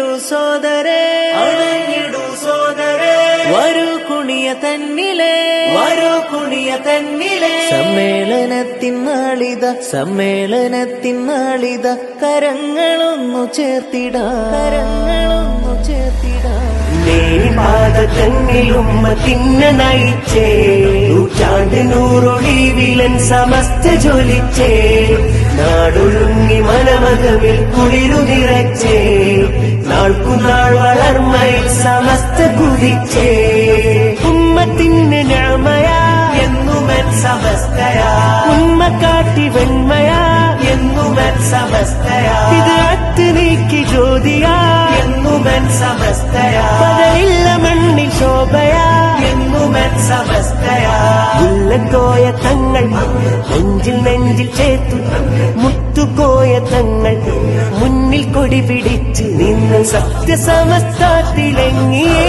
അണഞ്ഞിടു സോദരേ, അണഞ്ഞിടു സോദരേ, വരൂ കുണിയ തന്നിലെ, വരൂ കുണിയ തന്നിലെ. സമ്മേളനത്തിൻ നാളിത, സമ്മേളനത്തിൻ നാളിത, കരങ്ങളൊന്നു ചേർത്തിടാം, കരങ്ങളൊന്നു ചേർത്തിടാം. നേരിപാത തന്നിലുമ്മത്തിന്നെ നയിച്ചേ, നൂറ്റാണ്ട് നൂറൊളിവിലൻ സമസ്ത ജ്വലിച്ചേ, നാടൊഴുങ്ങി മനമകമിൽ കുളിരു നിറച്ചേ, നാൾക്കുനാൾ വളർമ്മയിൽ സമസ്ത കുതിച്ചേ. ഉമ്മത്തിന് ഞാമയാ എന്നുമൻ സമസ്തയാ, ഉമ്മ കാട്ടി വെണ്മയാ എന്നുമൻ സമസ്തയാ, ഇത് അത്ത് നീക്കി ജ്യോതിയാ എന്നുമൻ സമസ്തയാ, പകലില്ല മണ്ണിൽ ശോഭയാ എന്നുമൻ സമസ്തയാ. മുല്ലക്കോയ തങ്ങൾ നെഞ്ചിൽ നെഞ്ചിൽ ചേർത്തു, മുത്തുകോയ തങ്ങൾ മുന്നിൽ കൊടി പിടിച്ച് നിന്ന് സത്യസമസ്തത്തിലെങ്ങിയേ.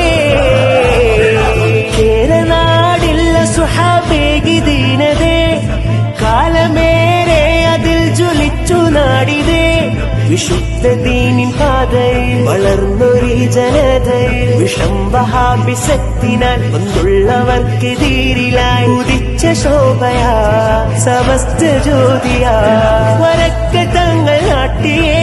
കേരനാടില്ല സുഹാബേകി ദീനതേ, കാലമേറെ അതിൽ ജ്വലിച്ചു നാടിതേ. വിശുദ്ധ ദീനിൻ പാതയിൽ വളർന്നൊരീ ജനതയിൽ വിഷം വഹാബിസത്തിനാൽ ഒന്നുള്ളവർക്കെതിരിലായി ഉദിച്ച ശോഭയാ സമസ്ത ജ്യോതിയാ. വരക്ക തങ്ങൾ നാട്ടിയേ